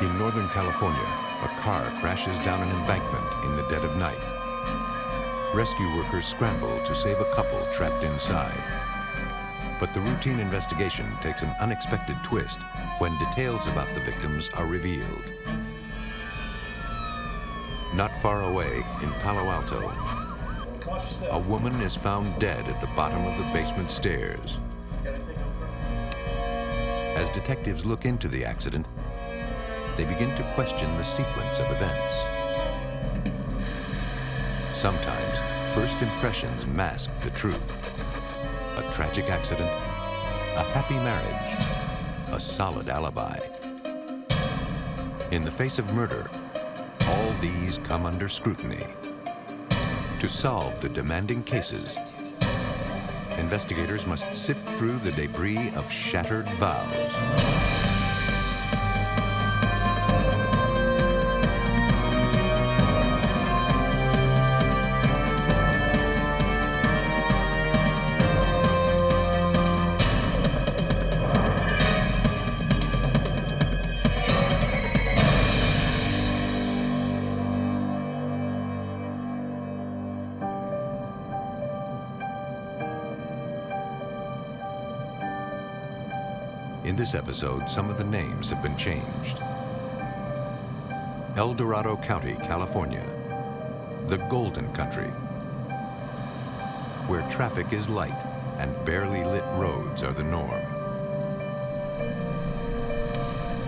In Northern California, a car crashes down an embankment in the dead of night. Rescue workers scramble to save a couple trapped inside. But the routine investigation takes an unexpected twist when details about the victims are revealed. Not far away, in Palo Alto, a woman is found dead at the bottom of the basement stairs. As detectives look into the accident, they begin to question the sequence of events. Sometimes, first impressions mask the truth. A tragic accident, a happy marriage, a solid alibi. In the face of murder, all these come under scrutiny. To solve the demanding cases, investigators must sift through the debris of shattered vows. In this episode, some of the names have been changed. El Dorado County, California, the Golden Country, where traffic is light and barely lit roads are the norm.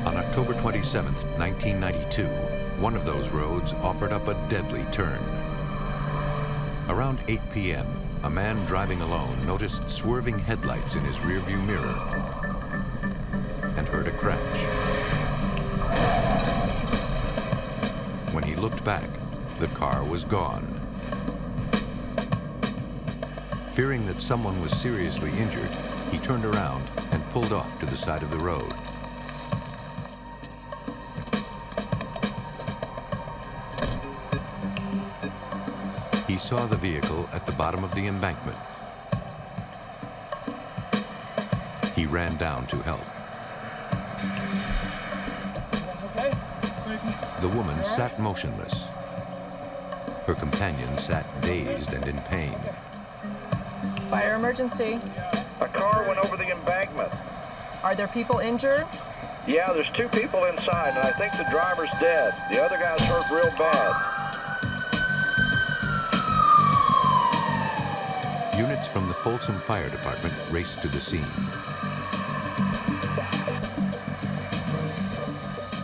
On October 27, 1992, one of those roads offered up a deadly turn. Around 8 p.m., a man driving alone noticed swerving headlights in his rearview mirror and heard a crash. When he looked back, the car was gone. Fearing that someone was seriously injured, he turned around and pulled off to the side of the road. He saw the vehicle at the bottom of the embankment. He ran down to help. The woman sat motionless. Her companion sat dazed and in pain. Fire emergency. A car went over the embankment. Are there people injured? Yeah, there's 2 people inside, and I think the driver's dead. The other guy's hurt real bad. Units from the Folsom Fire Department raced to the scene.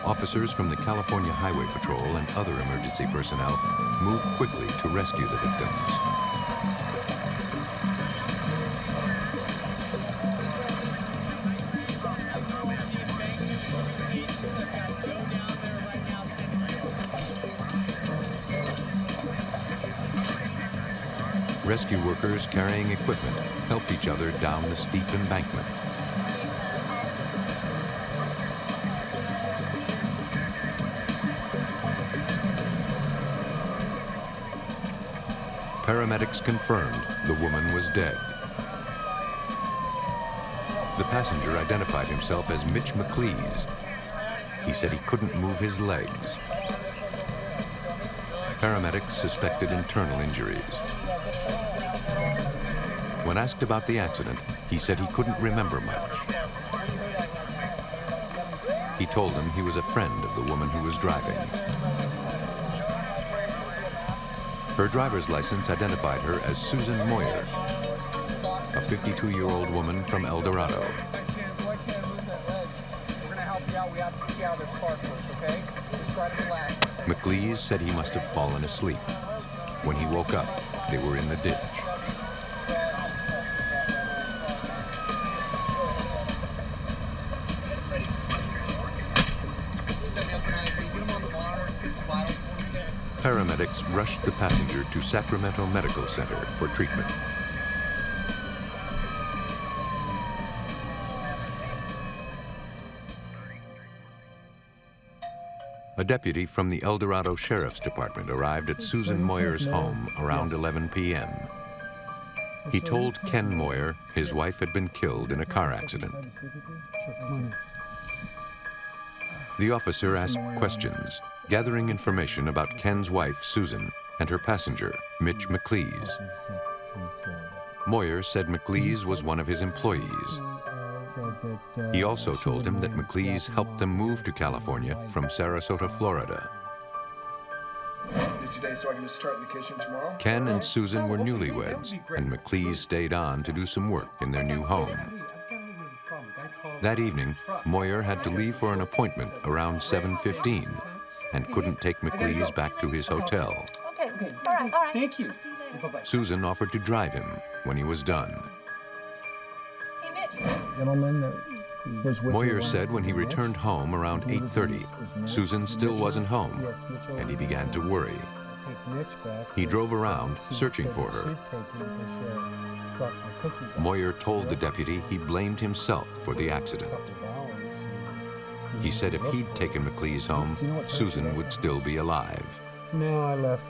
Officers from the California Highway Patrol and other emergency personnel moved quickly to rescue the victims. Rescue workers carrying equipment helped each other down the steep embankment. Paramedics confirmed the woman was dead. The passenger identified himself as Mitch McLees. He said he couldn't move his legs. Paramedics suspected internal injuries. When asked about the accident, he said he couldn't remember much. He told them he was a friend of the woman who was driving. Her driver's license identified her as Susan Moyer, a 52-year-old woman from El Dorado. McLees said he must have fallen asleep. When he woke up, they were in the ditch. Paramedics rushed the passenger to Sacramento Medical Center for treatment. A deputy from the El Dorado Sheriff's Department arrived at Susan Moyer's home around 11 p.m. He told Ken Moyer his wife had been killed in a car accident. The officer asked questions, gathering information about Ken's wife, Susan, and her passenger, Mitch McLees. Moyer said McLees was one of his employees. He also told him that McLees helped them move to California from Sarasota, Florida. Today, so I can just start in the kitchen tomorrow? Ken and Susan were newlyweds, and McLees stayed on to do some work in their new home. That evening, Moyer had to leave for an appointment around 7:15 and couldn't take McLees back to his hotel. Okay, all right. Thank you. Susan offered to drive him when he was done. Hey, Mitch. Gentleman that was with Moyer you said when he returned home around 8:30, Susan still wasn't home, and he began to worry. He drove around searching for her. Moyer told the deputy he blamed himself for the accident. He said if he'd taken McLees home, Susan would still be alive. No, I left.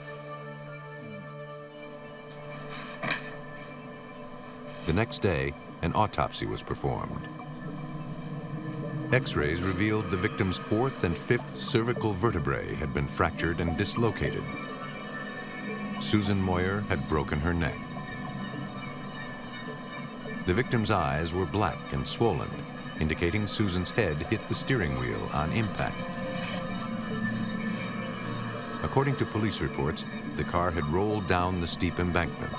The next day, an autopsy was performed. X-rays revealed the victim's 4th and 5th cervical vertebrae had been fractured and dislocated. Susan Moyer had broken her neck. The victim's eyes were black and swollen, indicating Susan's head hit the steering wheel on impact. According to police reports, the car had rolled down the steep embankment.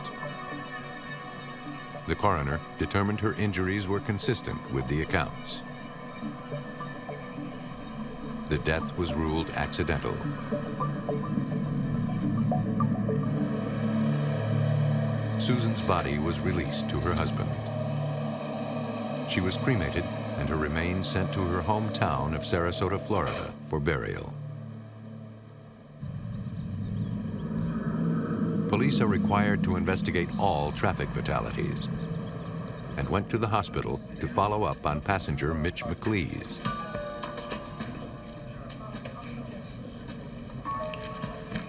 The coroner determined her injuries were consistent with the accounts. The death was ruled accidental. Susan's body was released to her husband. She was cremated and her remains sent to her hometown of Sarasota, Florida, for burial. Police are required to investigate all traffic fatalities and went to the hospital to follow up on passenger Mitch McLees.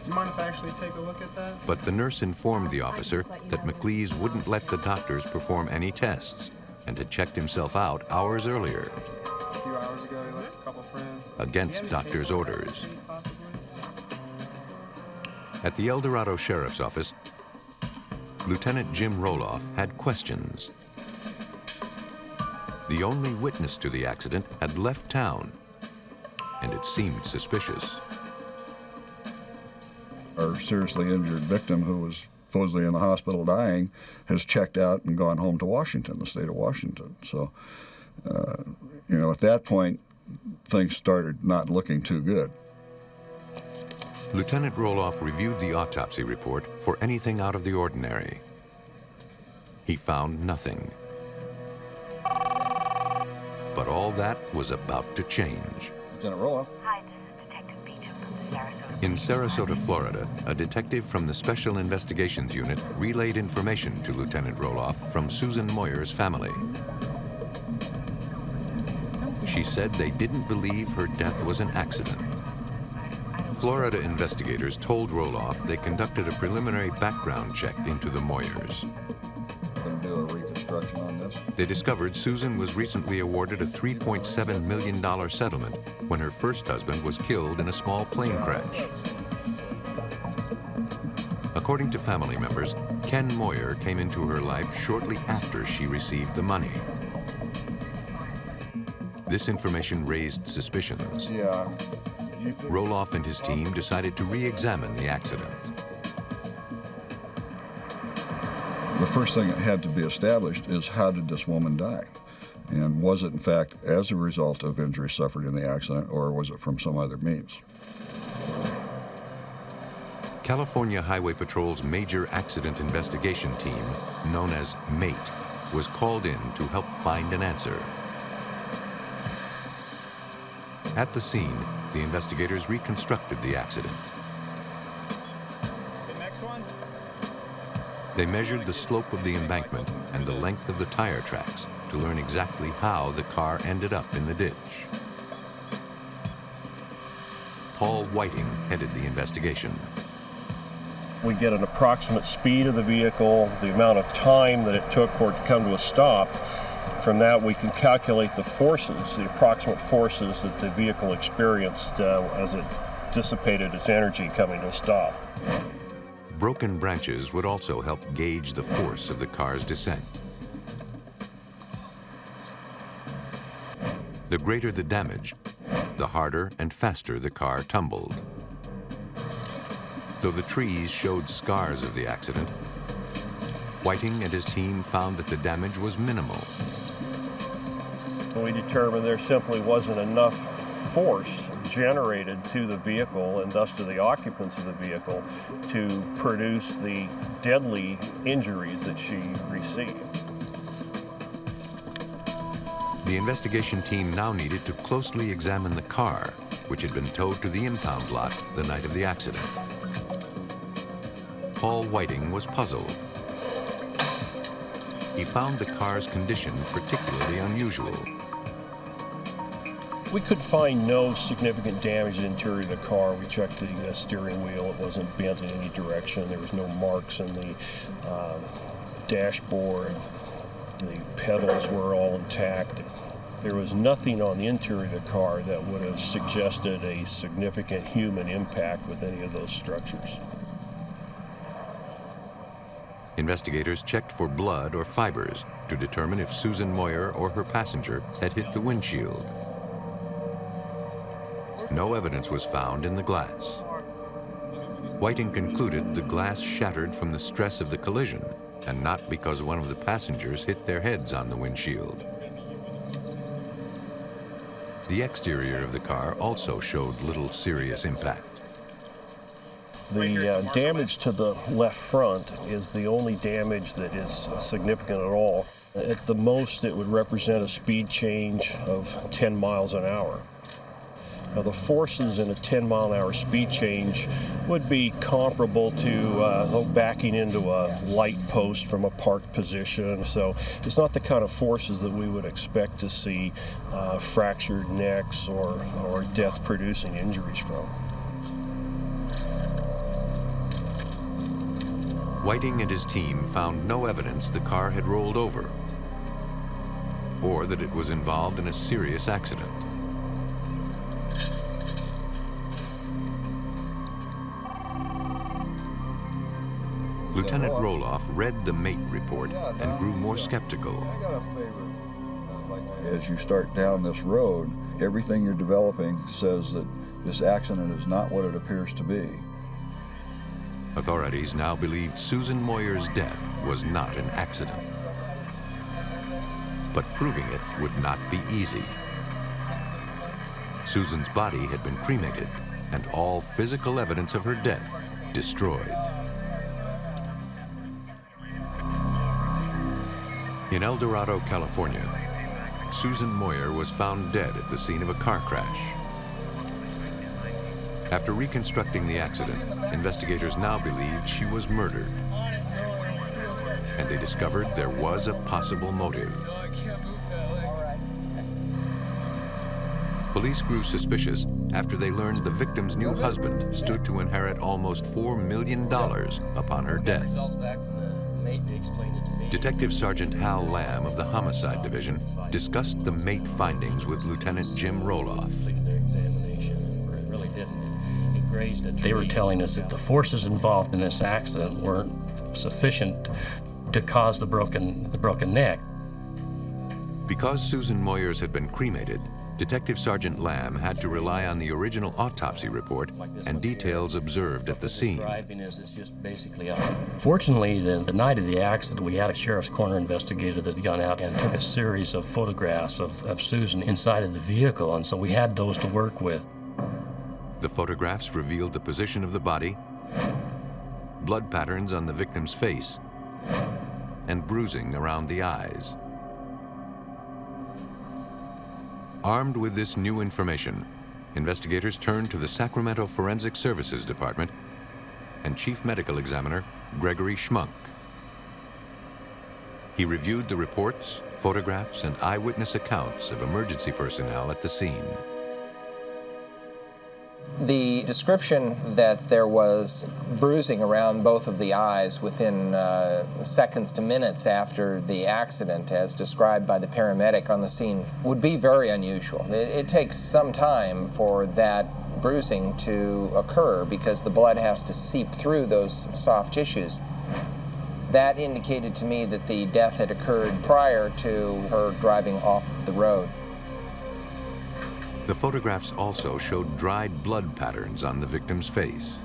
Do you mind if I actually take a look at that? But the nurse informed the officer that McLees wouldn't let the doctors perform any tests and had checked himself out hours earlier. A few hours ago, he left a couple friends. Against doctors' orders. At the El Dorado Sheriff's Office, Lieutenant Jim Roloff had questions. The only witness to the accident had left town, and it seemed suspicious. Our seriously injured victim, who was supposedly in the hospital dying, has checked out and gone home to Washington, the state of Washington. So, at that point, things started not looking too good. Lieutenant Roloff reviewed the autopsy report for anything out of the ordinary. He found nothing. But all that was about to change. Lieutenant Roloff. Hi, this is Detective Beecham from the Sarasota. In Sarasota, Florida, a detective from the Special Investigations Unit relayed information to Lieutenant Roloff from Susan Moyer's family. She said they didn't believe her death was an accident. Florida investigators told Roloff they conducted a preliminary background check into the Moyers. Going to do a reconstruction on this. They discovered Susan was recently awarded a $3.7 million settlement when her first husband was killed in a small plane crash. According to family members, Ken Moyer came into her life shortly after she received the money. This information raised suspicions. Yeah. Roloff and his team decided to re-examine the accident. The first thing that had to be established is, how did this woman die? And was it, in fact, as a result of injuries suffered in the accident, or was it from some other means? California Highway Patrol's major accident investigation team, known as MATE, was called in to help find an answer. At the scene, the investigators reconstructed the accident. The next one? They measured the slope of the embankment and the length of the tire tracks to learn exactly how the car ended up in the ditch. Paul Whiting headed the investigation. We get an approximate speed of the vehicle, the amount of time that it took for it to come to a stop. From that, we can calculate the forces, the approximate forces that the vehicle experienced as it dissipated its energy coming to a stop. Broken branches would also help gauge the force of the car's descent. The greater the damage, the harder and faster the car tumbled. Though the trees showed scars of the accident, Whiting and his team found that the damage was minimal. We determined there simply wasn't enough force generated to the vehicle and thus to the occupants of the vehicle to produce the deadly injuries that she received. The investigation team now needed to closely examine the car, which had been towed to the impound lot the night of the accident. Paul Whiting was puzzled. He found the car's condition particularly unusual. We could find no significant damage to the interior of the car. We checked the steering wheel. It wasn't bent in any direction. There was no marks in the dashboard. The pedals were all intact. There was nothing on the interior of the car that would have suggested a significant human impact with any of those structures. Investigators checked for blood or fibers to determine if Susan Moyer or her passenger had hit the windshield. No evidence was found in the glass. Whiting concluded the glass shattered from the stress of the collision and not because one of the passengers hit their heads on the windshield. The exterior of the car also showed little serious impact. The damage to the left front is the only damage that is significant at all. At the most, it would represent a speed change of 10 miles an hour. Now, the forces in a 10-mile-an-hour speed change would be comparable to backing into a light post from a parked position. So it's not the kind of forces that we would expect to see fractured necks or death-producing injuries from. Whiting and his team found no evidence the car had rolled over or that it was involved in a serious accident. Lieutenant Roloff read the mate report and grew more skeptical. I got a favor. As you start down this road, everything you're developing says that this accident is not what it appears to be. Authorities now believed Susan Moyer's death was not an accident. But proving it would not be easy. Susan's body had been cremated and all physical evidence of her death destroyed. In El Dorado, California, Susan Moyer was found dead at the scene of a car crash. After reconstructing the accident, investigators now believed she was murdered. And they discovered there was a possible motive. Police grew suspicious after they learned the victim's new husband stood to inherit almost $4 million upon her death. Detective Sergeant Hal Lamb of the Homicide Division discussed the mate findings with Lieutenant Jim Roloff. They were telling us that the forces involved in this accident weren't sufficient to cause the broken neck. Because Susan Moyers had been cremated, Detective Sergeant Lamb had to rely on the original autopsy report and details observed at the scene. Fortunately, the night of the accident, we had a sheriff's corner investigator that had gone out and took a series of photographs of Susan inside of the vehicle, and so we had those to work with. The photographs revealed the position of the body, blood patterns on the victim's face, and bruising around the eyes. Armed with this new information, investigators turned to the Sacramento Forensic Services Department and Chief Medical Examiner Gregory Schmunk. He reviewed the reports, photographs, and eyewitness accounts of emergency personnel at the scene. The description that there was bruising around both of the eyes within seconds to minutes after the accident, as described by the paramedic on the scene, would be very unusual. It takes some time for that bruising to occur because the blood has to seep through those soft tissues. That indicated to me that the death had occurred prior to her driving off the road. The photographs also showed dried blood patterns on the victim's face.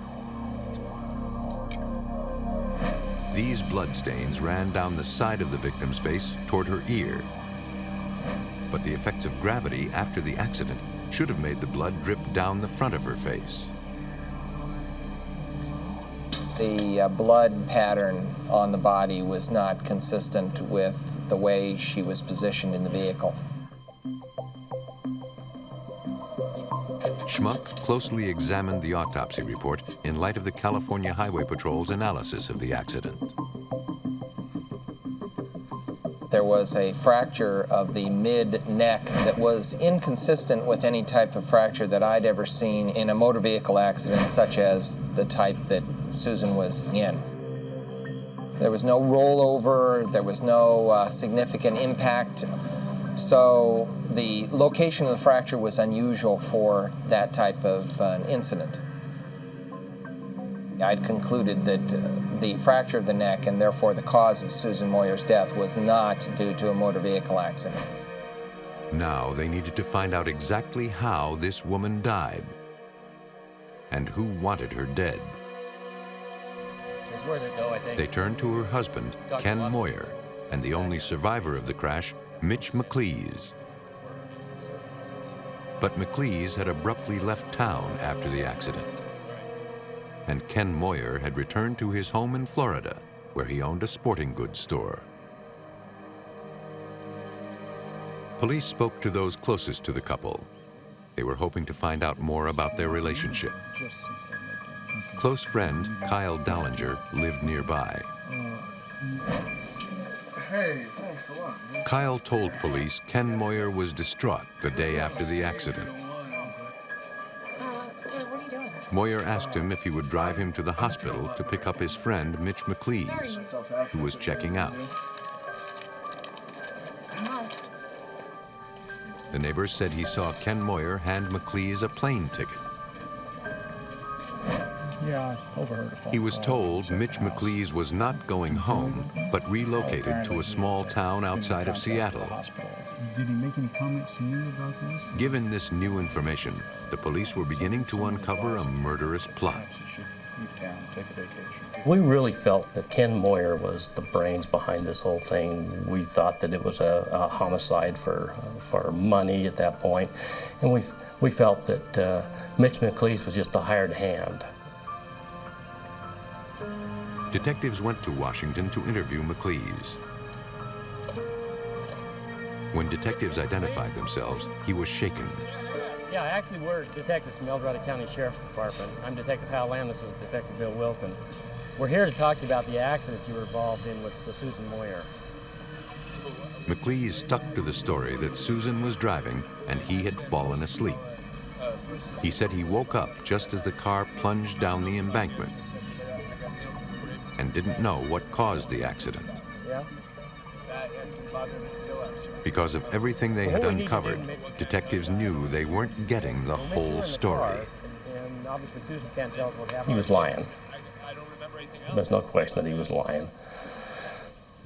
These blood stains ran down the side of the victim's face toward her ear. But the effects of gravity after the accident should have made the blood drip down the front of her face. The blood pattern on the body was not consistent with the way she was positioned in the vehicle. Schmuck closely examined the autopsy report in light of the California Highway Patrol's analysis of the accident. There was a fracture of the mid-neck that was inconsistent with any type of fracture that I'd ever seen in a motor vehicle accident, such as the type that Susan was in. There was no rollover, there was no significant impact. So the location of the fracture was unusual for that type of incident. I'd concluded that the fracture of the neck and therefore the cause of Susan Moyer's death was not due to a motor vehicle accident. Now they needed to find out exactly how this woman died and who wanted her dead. It's worth it, though, I think. They turned to her husband, Ken Moyer, and the only survivor of the crash, Mitch McLees. But McLees had abruptly left town after the accident. And Ken Moyer had returned to his home in Florida, where he owned a sporting goods store. Police spoke to those closest to the couple. They were hoping to find out more about their relationship. Close friend Kyle Dallinger lived nearby. Hey, thanks a lot. Kyle told police Ken Moyer was distraught the day after the accident. Sir, what are you doing? Moyer asked him if he would drive him to the hospital to pick up his friend Mitch McLees, who was checking out. The neighbors said he saw Ken Moyer hand McLees a plane ticket. Yeah, I overheard a phone He was call. told Mitch McLees was not going home, but relocated to a small town outside of Seattle. Did he make any comments to you about this? Given this new information, the police were beginning to uncover a murderous plot. We really felt that Ken Moyer was the brains behind this whole thing. We thought that it was a homicide for money at that point, and we felt that Mitch McLees was just a hired hand. Detectives went to Washington to interview McLees. When detectives identified themselves, he was shaken. Yeah, actually, we're detectives from El Dorado County Sheriff's Department. I'm Detective Hal Lamb. This is Detective Bill Wilton. We're here to talk to you about the accident you were involved in with Susan Moyer. McLees stuck to the story that Susan was driving and he had fallen asleep. He said he woke up just as the car plunged down the embankment and didn't know what caused the accident. Yeah? Because of everything they had uncovered, detectives knew they weren't getting the whole story. And obviously Susan can't tell us what happened. He was lying. There's no question that he was lying.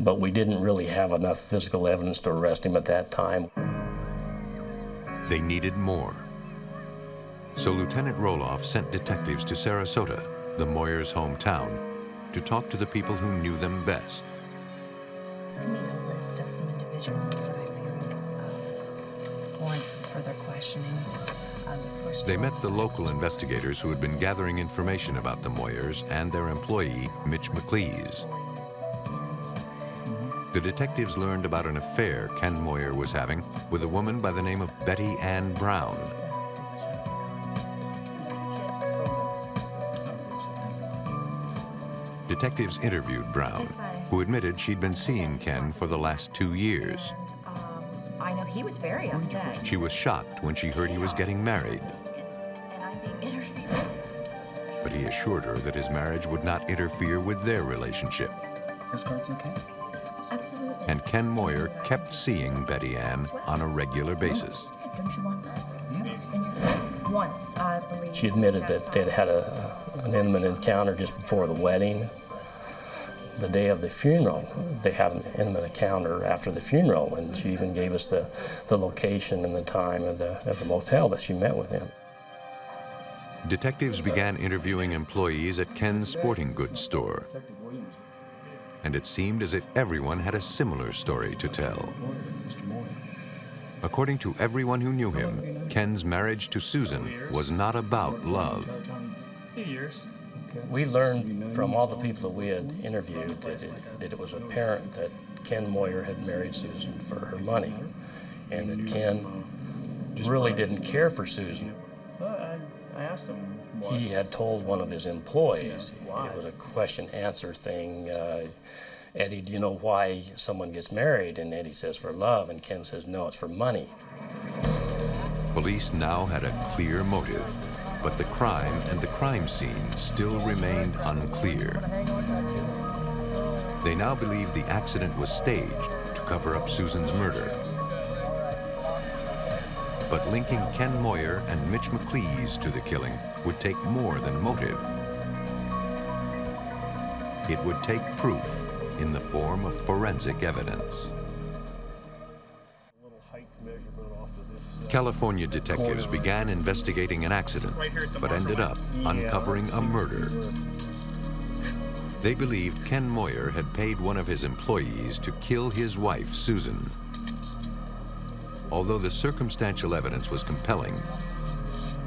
But we didn't really have enough physical evidence to arrest him at that time. They needed more. So Lieutenant Roloff sent detectives to Sarasota, the Moyers' hometown, to talk to the people who knew them best. I made a list of some individuals that I feel warrant some further questioning. They met the local investigators who had been gathering information about the Moyers and their employee, Mitch McLees. The detectives learned about an affair Ken Moyer was having with a woman by the name of Betty Ann Brown. Detectives interviewed Brown, who admitted she'd been seeing Ken for the last 2 years. I know he was very upset. She was shocked when she heard he was getting married. And I'm being interviewed. assured her that his marriage would not interfere with their relationship. This card's okay? Absolutely. And Ken Moyer kept seeing Betty Ann on a regular basis. Don't you want that? Yeah. Once, I believe. She admitted that they'd had an intimate encounter just before the wedding. The day of the funeral, they had an intimate encounter after the funeral, and she even gave us the location and the time of the motel that she met with him. Detectives began interviewing employees at Ken's sporting goods store, and it seemed as if everyone had a similar story to tell. According to everyone who knew him, Ken's marriage to Susan was not about love. We learned from all the people that we had interviewed that it was apparent that Ken Moyer had married Susan for her money, and that Ken really didn't care for Susan. I asked him. He had told one of his employees, it was a question-answer thing, Eddie, do you know why someone gets married? And Eddie says, for love, and Ken says, no, it's for money. Police now had a clear motive, but the crime and the crime scene still remained unclear. They now believed the accident was staged to cover up Susan's murder. But linking Ken Moyer and Mitch McLees to the killing would take more than motive. It would take proof in the form of forensic evidence. California detectives began investigating an accident, but ended up uncovering a murder. They believed Ken Moyer had paid one of his employees to kill his wife, Susan. Although the circumstantial evidence was compelling,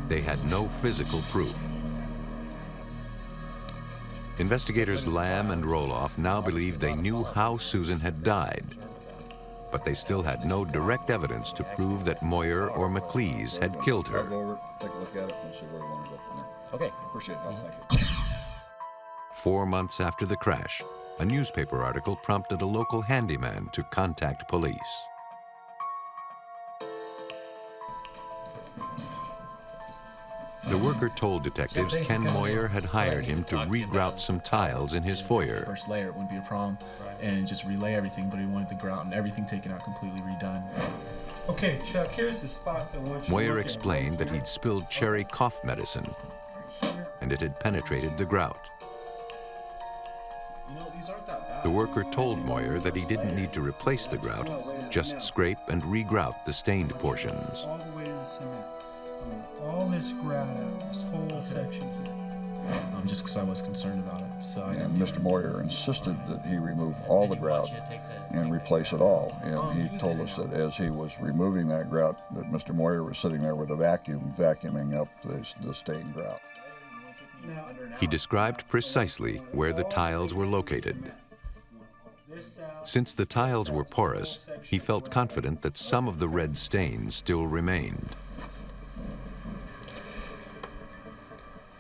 they had no physical proof. Investigators Lamb and Roloff now believed they knew how Susan had died, but they still had no direct evidence to prove that Moyer or McLees had killed her. Go over, take a look at it, and see where we want to go from there. Okay. Appreciate it. Thank you. 4 months after the crash, a newspaper article prompted a local handyman to contact police. The worker told detectives Ken Moyer had hired him to regrout some tiles in his foyer. First layer, it wouldn't be a problem, and just relay everything, but he wanted the grout and everything taken out, completely redone. Okay, Chuck, here's the spots I want you to Moyer look at. explained that he'd spilled cherry cough medicine, and it had penetrated the grout. You know, these aren't that bad. The worker told Moyer that he didn't need to replace the grout, just scrape and regrout the stained portions. All the way to the cement. All this grout out, this whole section here. Just because I was concerned about it. So And Mr. Moyer insisted that he remove all the grout and replace it all. And he told us that as he was removing that grout, that Mr. Moyer was sitting there with a vacuum, vacuuming up the stained grout. He described precisely where the tiles were located. Since the tiles were porous, he felt confident that some of the red stains still remained.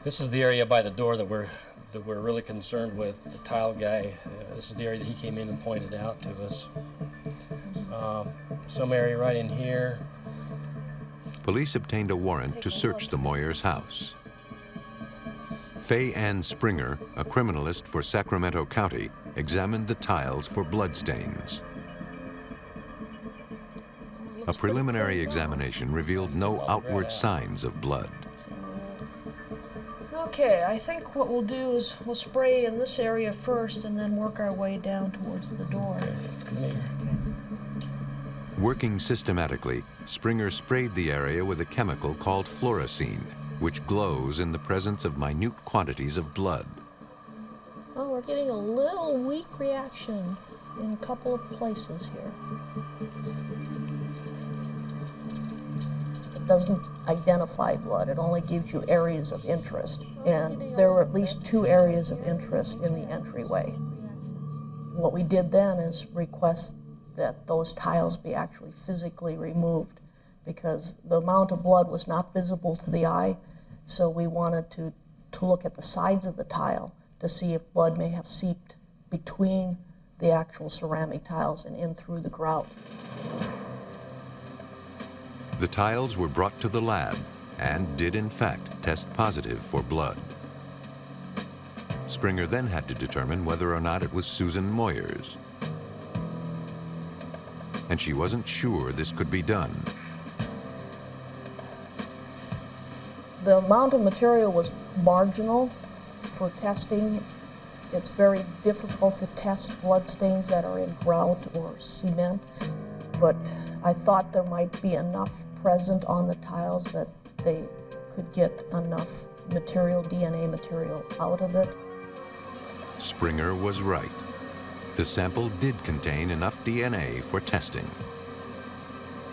This is the area by the door that we're really concerned with. The tile guy, this is the area that he came in and pointed out to us. Some area right in here. Police obtained a warrant to search the Moyers' house. Faye Ann Springer, a criminalist for Sacramento County, examined the tiles for bloodstains. A preliminary examination revealed no outward signs of blood. Okay, I think what we'll do is we'll spray in this area first and then work our way down towards the door. Working systematically, Springer sprayed the area with a chemical called fluorescein, which glows in the presence of minute quantities of blood. Oh, we're getting a little weak reaction in a couple of places here. It doesn't identify blood, it only gives you areas of interest. And there were at least 2 areas of interest in the entryway. What we did then is request that those tiles be actually physically removed because the amount of blood was not visible to the eye, so we wanted to look at the sides of the tile to see if blood may have seeped between the actual ceramic tiles and in through the grout. The tiles were brought to the lab and did in fact test positive for blood. Springer then had to determine whether or not it was Susan Moyer's. And she wasn't sure this could be done. The amount of material was marginal for testing. It's very difficult to test bloodstains that are in grout or cement, but I thought there might be enough present on the tiles that they could get enough material, DNA material, out of it. Springer was right. The sample did contain enough DNA for testing.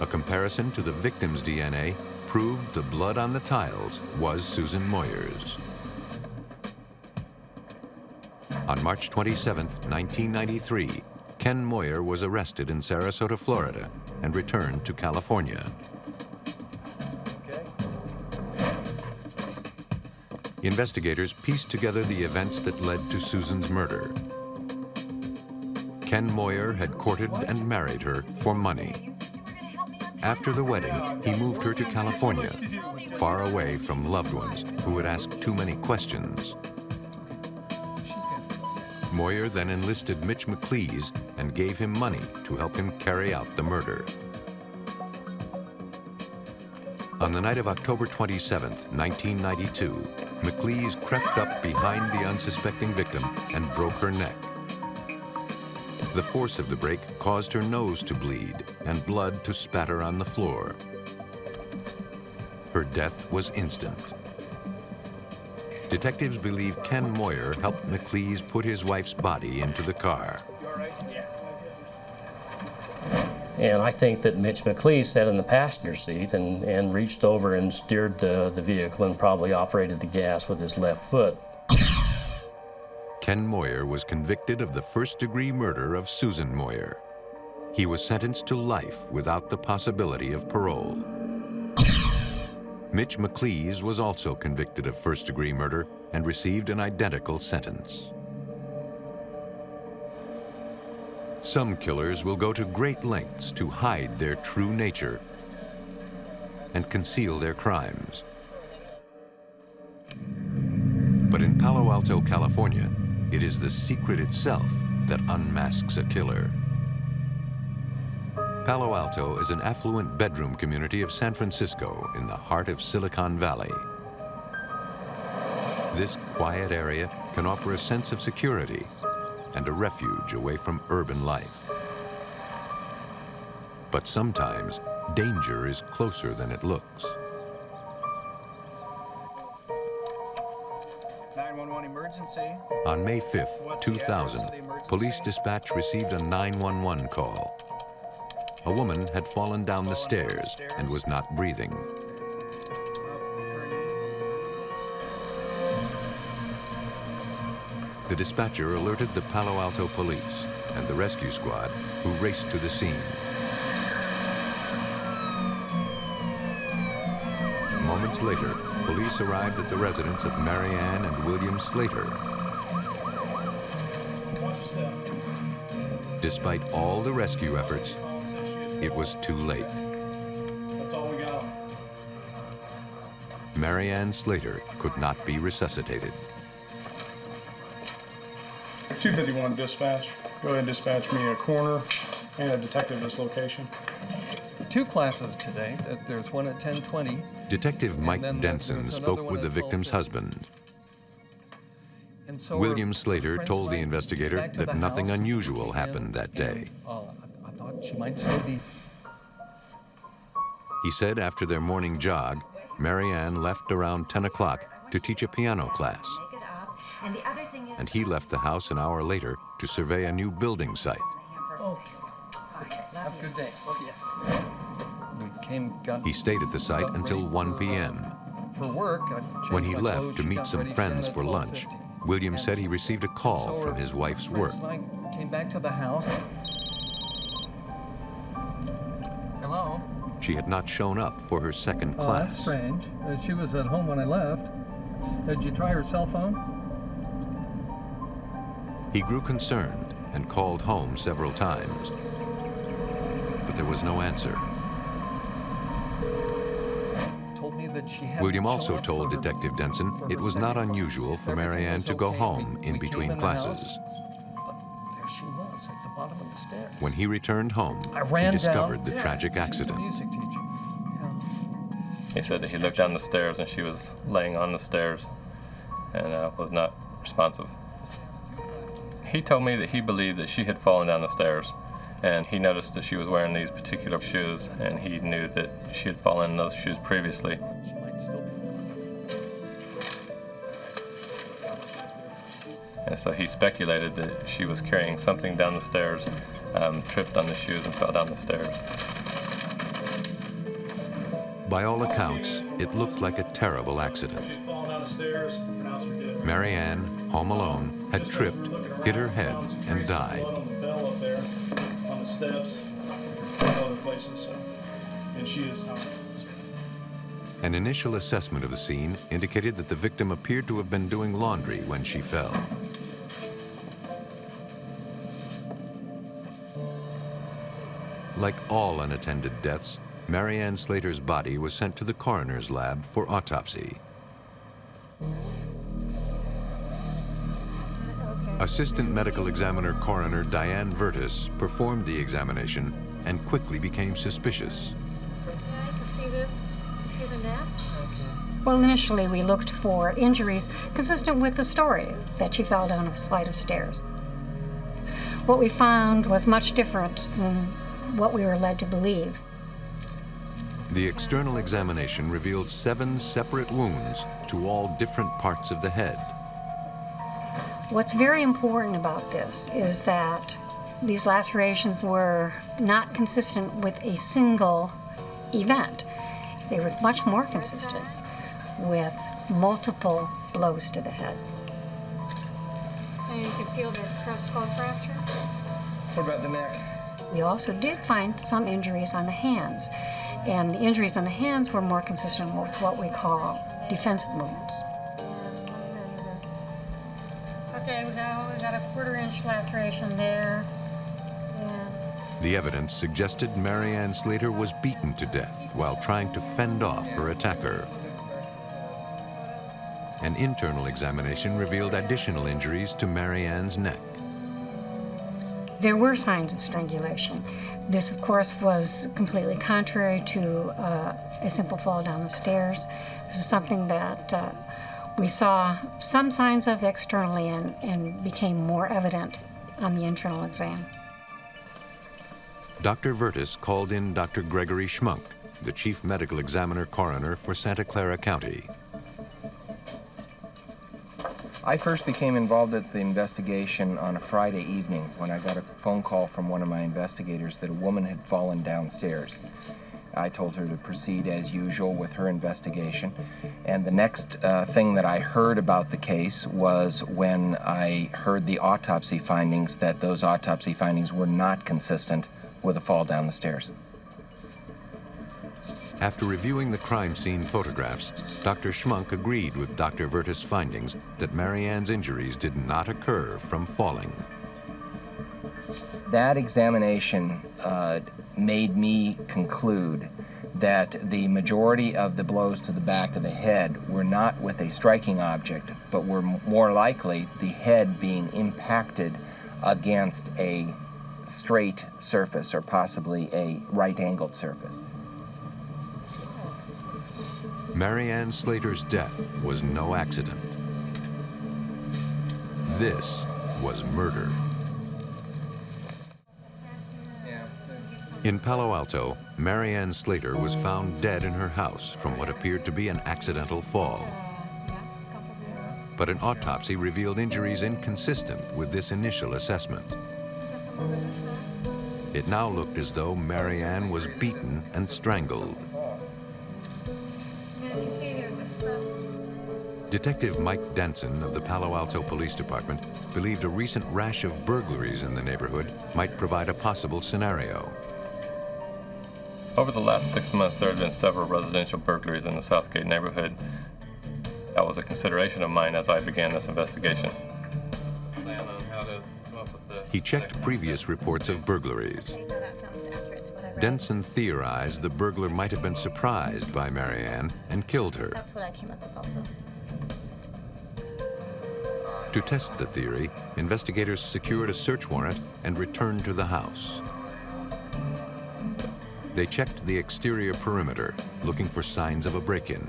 A comparison to the victim's DNA proved the blood on the tiles was Susan Moyer's. On March 27, 1993, Ken Moyer was arrested in Sarasota, Florida, and returned to California. Investigators pieced together the events that led to Susan's murder. Ken Moyer had courted and married her for money. After the wedding, he moved her to California, far away from loved ones who would ask too many questions. Moyer then enlisted Mitch McLees and gave him money to help him carry out the murder. On the night of October 27, 1992, McLees crept up behind the unsuspecting victim and broke her neck. The force of the break caused her nose to bleed and blood to spatter on the floor. Her death was instant. Detectives believe Ken Moyer helped McLees put his wife's body into the car. And I think that Mitch McLees sat in the passenger seat and reached over and steered the vehicle and probably operated the gas with his left foot. Ken Moyer was convicted of the first-degree murder of Susan Moyer. He was sentenced to life without the possibility of parole. Mitch McLees was also convicted of first-degree murder and received an identical sentence. Some killers will go to great lengths to hide their true nature and conceal their crimes. But in Palo Alto, California, it is the secret itself that unmasks a killer. Palo Alto is an affluent bedroom community of San Francisco in the heart of Silicon Valley. This quiet area can offer a sense of security and a refuge away from urban life. But sometimes danger is closer than it looks. 911 emergency. On May 5th, 2000, police dispatch received a 911 call. A woman had fallen down the stairs and was not breathing. The dispatcher alerted the Palo Alto police and the rescue squad, who raced to the scene. Moments later, police arrived at the residence of Mary Ann and William Slater. Despite all the rescue efforts, it was too late. That's all we got. Mary Ann Slater could not be resuscitated. 251 dispatch. Go ahead and dispatch me a coroner and a detective at this location. Two classes today. There's one at 10:20. Detective Mike Denson spoke with the victim's husband. So William Slater told the investigator that nothing unusual happened that day. I thought she might still be. He said after their morning jog, Mary Ann left around 10 o'clock to teach a piano class. And he left the house an hour later to survey a new building site. Oh, have a good day. He stayed at the site until 1 p.m. For work, When he left to meet some friends for lunch, William said he received a call from his wife's work. I came back to the house. Hello? She had not shown up for her second Oh, class. that's strange. She was at home when I left. Did you try her cell phone? He grew concerned and called home several times, but there was no answer. Told me that she had William to show also up told for her- Detective Denson for it her was not second unusual case. for Everything Marianne was to go okay. home in We came between in the house, classes. but there she was at the bottom of the stairs. When he returned home, I he ran discovered down. the tragic She was a accident. music teacher. He said that he looked down the stairs and she was laying on the stairs and was not responsive. He told me that he believed that she had fallen down the stairs, and he noticed that she was wearing these particular shoes, and he knew that she had fallen in those shoes previously. And so he speculated that she was carrying something down the stairs, tripped on the shoes and fell down the stairs. By all accounts, it looked like a terrible accident. She'd fallen down the stairs, pronounced her dead. Marianne, home alone, had tripped, hit her head, and died. Blood on the bell up there, on the steps, and other places. So, and she is. An initial assessment of the scene indicated that the victim appeared to have been doing laundry when she fell. Like all unattended deaths, Marianne Slater's body was sent to the coroner's lab for autopsy. Assistant Medical Examiner Coroner Diane Vertis performed the examination and quickly became suspicious. See this? See the neck? Well, initially we looked for injuries consistent with the story that she fell down a flight of stairs. What we found was much different than what we were led to believe. The external examination revealed 7 separate wounds to all different parts of the head. What's very important about this is that these lacerations were not consistent with a single event. They were much more consistent with multiple blows to the head. And you can feel the skull fracture. What about the neck? We also did find some injuries on the hands, and the injuries on the hands were more consistent with what we call defensive movements. Okay, we got a 1/4-inch laceration there. The evidence suggested Marianne Slater was beaten to death while trying to fend off her attacker. An internal examination revealed additional injuries to Marianne's neck. There were signs of strangulation. This, of course, was completely contrary to a simple fall down the stairs. This is something that we saw some signs of externally and became more evident on the internal exam. Dr. Vertis called in Dr. Gregory Schmunk, the chief medical examiner coroner for Santa Clara County. I first became involved at the investigation on a Friday evening when I got a phone call from one of my investigators that a woman had fallen downstairs. I told her to proceed as usual with her investigation. And the next thing that I heard about the case was when I heard the autopsy findings, that those autopsy findings were not consistent with a fall down the stairs. After reviewing the crime scene photographs, Dr. Schmunk agreed with Dr. Vertis' findings that Marianne's injuries did not occur from falling. That examination made me conclude that the majority of the blows to the back of the head were not with a striking object, but were more likely the head being impacted against a straight surface or possibly a right-angled surface. Marianne Slater's death was no accident. This was murder. In Palo Alto, Marianne Slater was found dead in her house from what appeared to be an accidental fall. But an autopsy revealed injuries inconsistent with this initial assessment. It now looked as though Marianne was beaten and strangled. Detective Mike Denson of the Palo Alto Police Department believed a recent rash of burglaries in the neighborhood might provide a possible scenario. Over the last 6 months, there have been several residential burglaries in the Southgate neighborhood. That was a consideration of mine as I began this investigation. He checked previous reports of burglaries. That sounds accurate to what I Denson theorized the burglar might have been surprised by Marianne and killed her. That's what I came up with also. To test the theory, investigators secured a search warrant and returned to the house. They checked the exterior perimeter, looking for signs of a break-in.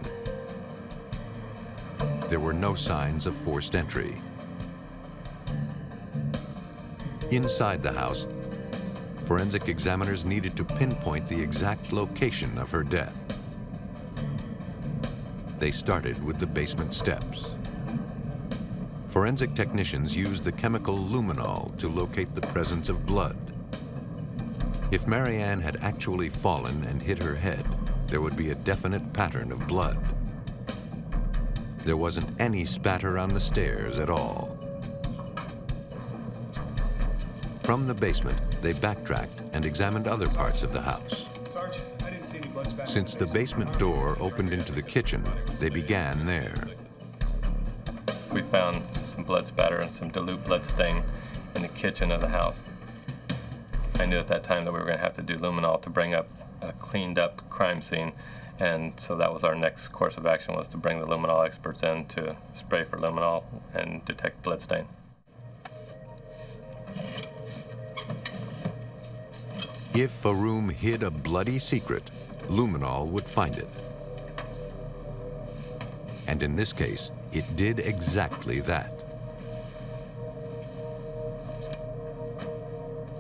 There were no signs of forced entry. Inside the house, forensic examiners needed to pinpoint the exact location of her death. They started with the basement steps. Forensic technicians used the chemical luminol to locate the presence of blood. If Marianne had actually fallen and hit her head, there would be a definite pattern of blood. There wasn't any spatter on the stairs at all. From the basement, they backtracked and examined other parts of the house. Sarge, I didn't see any blood spatter. Since the basement door opened into the kitchen, they began there. We found some blood spatter and some dilute blood stain in the kitchen of the house. I knew at that time that we were going to have to do luminol to bring up a cleaned up crime scene, and so that was our next course of action, was to bring the luminol experts in to spray for luminol and detect blood stain. If a room hid a bloody secret, luminol would find it. And in this case, it did exactly that.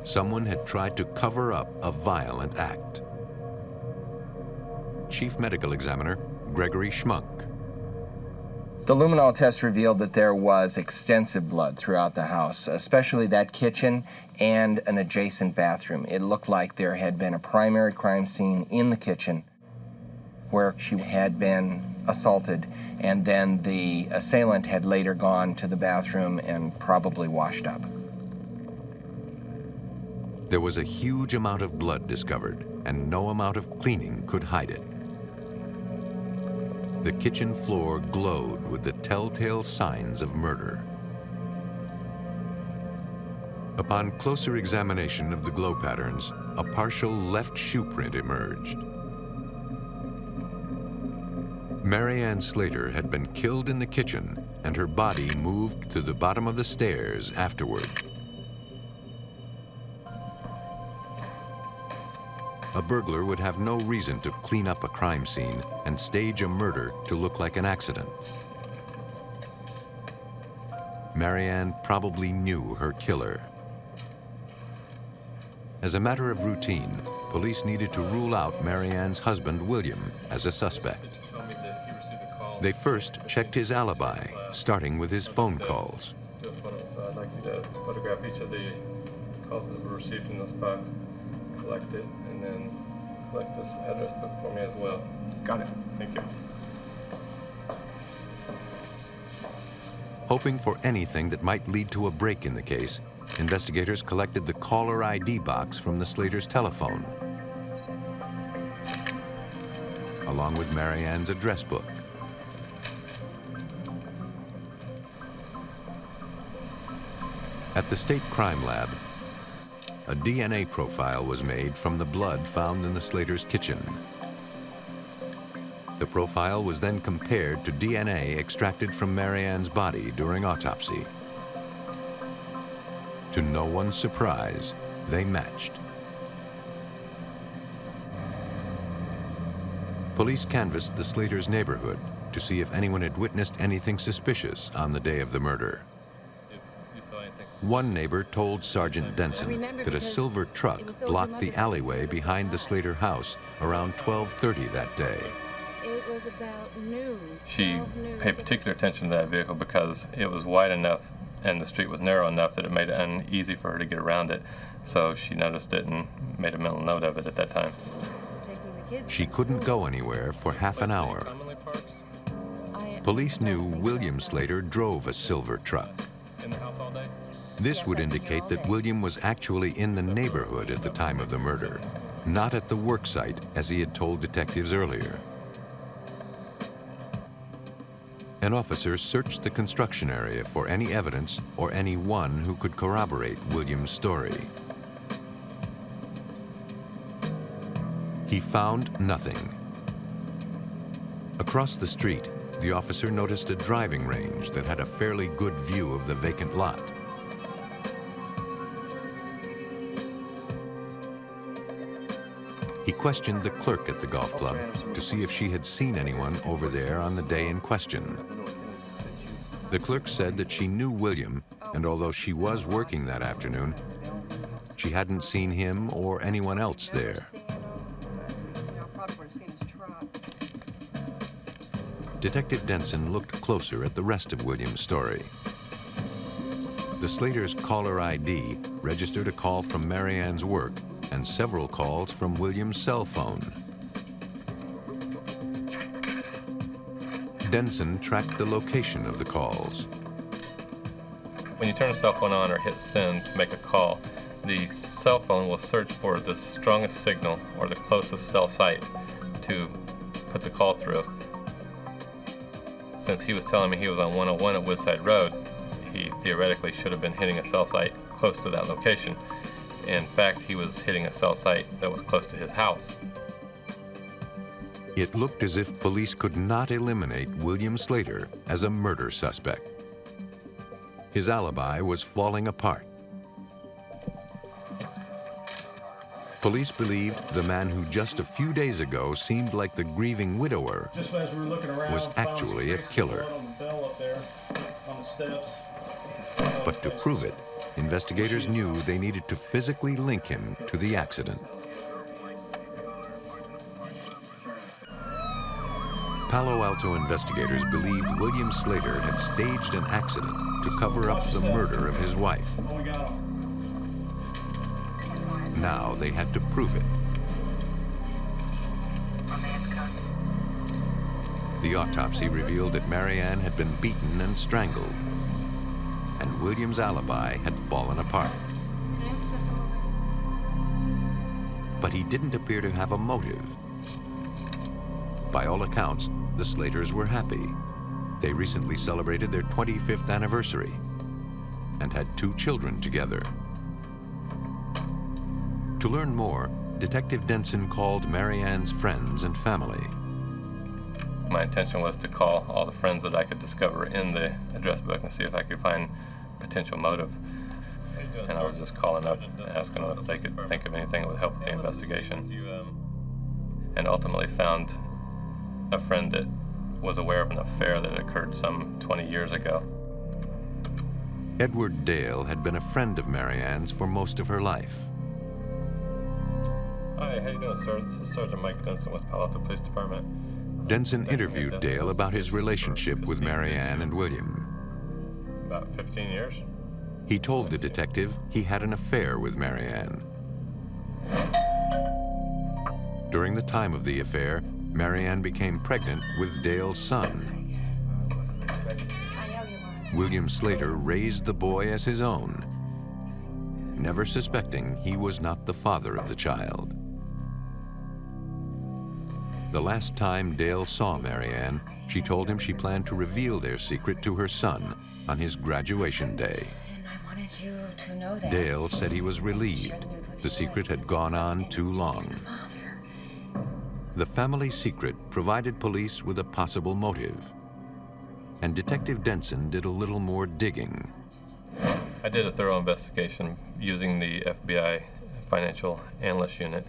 Someone had tried to cover up a violent act. Chief Medical Examiner Gregory Schmunk. The luminol test revealed that there was extensive blood throughout the house, especially that kitchen and an adjacent bathroom. It looked like there had been a primary crime scene in the kitchen where she had been assaulted, and then the assailant had later gone to the bathroom and probably washed up. There was a huge amount of blood discovered, and no amount of cleaning could hide it. The kitchen floor glowed with the telltale signs of murder. Upon closer examination of the glow patterns, a partial left shoe print emerged. Marianne Slater had been killed in the kitchen, and her body moved to the bottom of the stairs afterward. A burglar would have no reason to clean up a crime scene and stage a murder to look like an accident. Marianne probably knew her killer. As a matter of routine, police needed to rule out Marianne's husband, William, as a suspect. They first checked his alibi, starting with his phone calls. So I'd like you to photograph each of the calls that were received in this box, collect it, and then collect this address book for me as well. Got it. Thank you. Hoping for anything that might lead to a break in the case, investigators collected the caller ID box from the Slaters' telephone, along with Marianne's address book. At the state crime lab, a DNA profile was made from the blood found in the Slaters' kitchen. The profile was then compared to DNA extracted from Marianne's body during autopsy. To no one's surprise, they matched. Police canvassed the Slaters' neighborhood to see if anyone had witnessed anything suspicious on the day of the murder. One neighbor told Sergeant Denson that a silver truck blocked the alleyway behind the Slater house around 12:30 that day. It was about noon. She paid particular attention to that vehicle because it was wide enough and the street was narrow enough that it made it uneasy for her to get around it. So she noticed it and made a mental note of it at that time. She couldn't go anywhere for half an hour. Police knew William Slater drove a silver truck. In the house all day? This would indicate that William was actually in the neighborhood at the time of the murder, not at the work site as he had told detectives earlier. An officer searched the construction area for any evidence or anyone who could corroborate William's story. He found nothing. Across the street, the officer noticed a driving range that had a fairly good view of the vacant lot. He questioned the clerk at the golf club to see if she had seen anyone over there on the day in question. The clerk said that she knew William, and although she was working that afternoon, she hadn't seen him or anyone else there. Detective Denson looked closer at the rest of William's story. The Slaters' caller ID registered a call from Marianne's work and several calls from William's cell phone. Denson tracked the location of the calls. When you turn a cell phone on or hit send to make a call, the cell phone will search for the strongest signal or the closest cell site to put the call through. Since he was telling me he was on 101 at Woodside Road, he theoretically should have been hitting a cell site close to that location. In fact, he was hitting a cell site that was close to his house. It looked as if police could not eliminate William Slater as a murder suspect. His alibi was falling apart. Police believed the man who just a few days ago seemed like the grieving widower Just as we were looking around, was actually a killer. on the bell up there, on the steps. But to prove it, investigators knew they needed to physically link him to the accident. Palo Alto investigators believed William Slater had staged an accident to cover up the murder of his wife. Now they had to prove it. The autopsy revealed that Marianne had been beaten and strangled, and William's alibi had fallen apart. But he didn't appear to have a motive. By all accounts, the Slaters were happy. They recently celebrated their 25th anniversary and had 2 children together. To learn more, Detective Denson called Marianne's friends and family. My intention was to call all the friends that I could discover in the address book and see if I could find potential motive. And I was just calling up and asking them if they could think of anything that would help with the investigation. And ultimately found a friend that was aware of an affair that occurred some 20 years ago. Edward Dale had been a friend of Marianne's for most of her life. Hi, how you doing, sir? This is Sergeant Mike Denson with Palo Alto Police Department. Denson interviewed Dale about his relationship with Marianne and William. About 15 years. He told the detective he had an affair with Marianne. During the time of the affair, Marianne became pregnant with Dale's son. William Slater raised the boy as his own, never suspecting he was not the father of the child. The last time Dale saw Marianne, she told him she planned to reveal their secret to her son on his graduation day. Dale said he was relieved. The secret had gone on too long. The family secret provided police with a possible motive, and Detective Denson did a little more digging. I did a thorough investigation using the FBI Financial Analyst Unit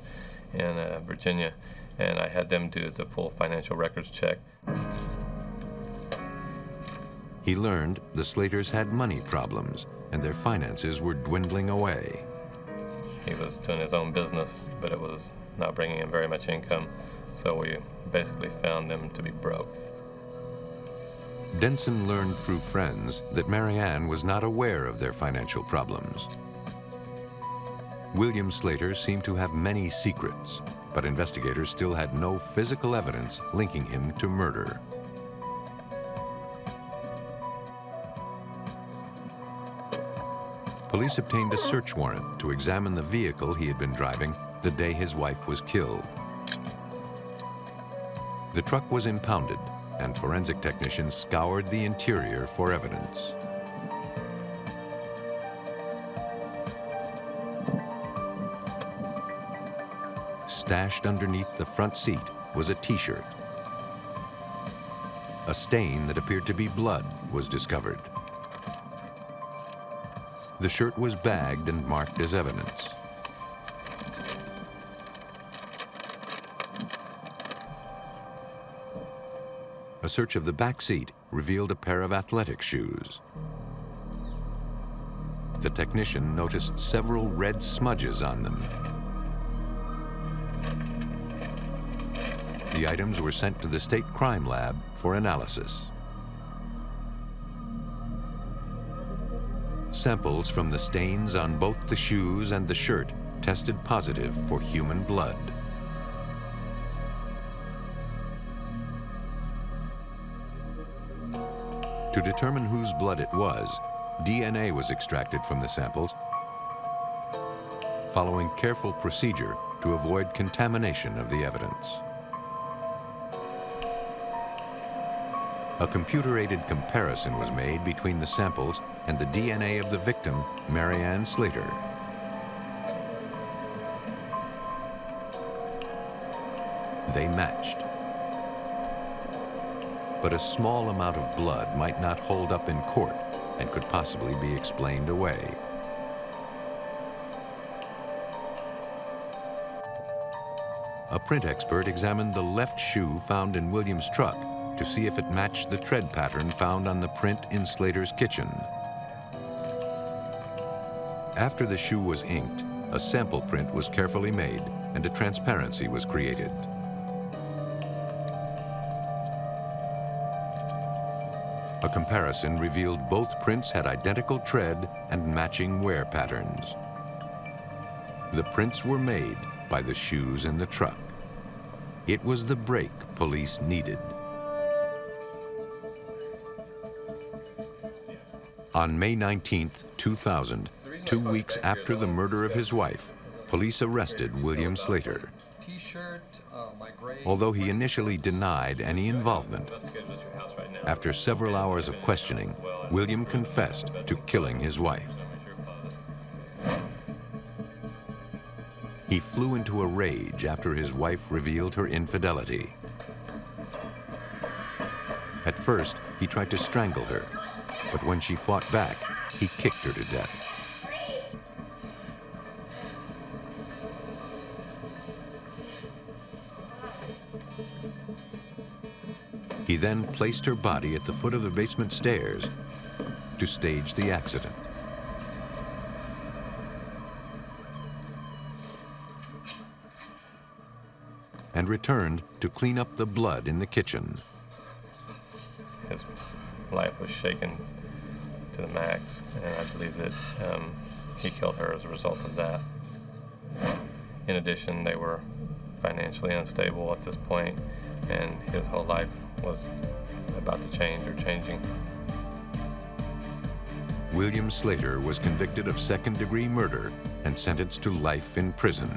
in Virginia, and I had them do the full financial records check. He learned the Slaters had money problems, and their finances were dwindling away. He was doing his own business, but it was not bringing in very much income, so we basically found them to be broke. Denson learned through friends that Marianne was not aware of their financial problems. William Slater seemed to have many secrets, but investigators still had no physical evidence linking him to murder. Police obtained a search warrant to examine the vehicle he had been driving the day his wife was killed. The truck was impounded, and forensic technicians scoured the interior for evidence. stashed underneath the front seat was a T-shirt. A stain that appeared to be blood was discovered. The shirt was bagged and marked as evidence. A search of the back seat revealed a pair of athletic shoes. The technician noticed several red smudges on them. The items were sent to the state crime lab for analysis. Samples from the stains on both the shoes and the shirt tested positive for human blood. To determine whose blood it was, DNA was extracted from the samples, following careful procedure to avoid contamination of the evidence. A computer-aided comparison was made between the samples and the DNA of the victim, Marianne Slater. They matched. But a small amount of blood might not hold up in court and could possibly be explained away. A print expert examined the left shoe found in Williams' truck to see if it matched the tread pattern found on the print in Slater's kitchen. After the shoe was inked, a sample print was carefully made and a transparency was created. A comparison revealed both prints had identical tread and matching wear patterns. The prints were made by the shoes in the truck. It was the break police needed. On May 19, 2000, 2 weeks after the murder of his wife, police arrested William Slater. Although he initially denied any involvement, after several hours of questioning, William confessed to killing his wife. He flew into a rage after his wife revealed her infidelity. At first, he tried to strangle her, but when she fought back, he kicked her to death. He then placed her body at the foot of the basement stairs to stage the accident. And returned to clean up the blood in the kitchen. His life was shaken to the max, and I believe that he killed her as a result of that. In addition, they were financially unstable at this point, and his whole life was about to change or changing. William Slater was convicted of second-degree murder and sentenced to life in prison.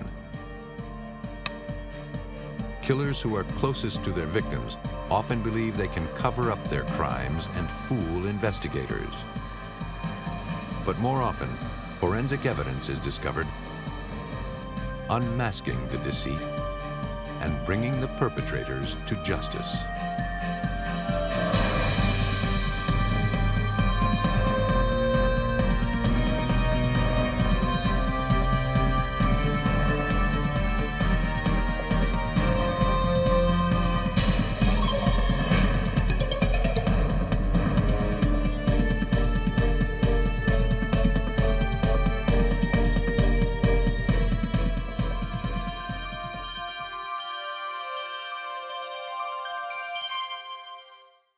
Killers who are closest to their victims often believe they can cover up their crimes and fool investigators. But more often, forensic evidence is discovered, unmasking the deceit and bringing the perpetrators to justice.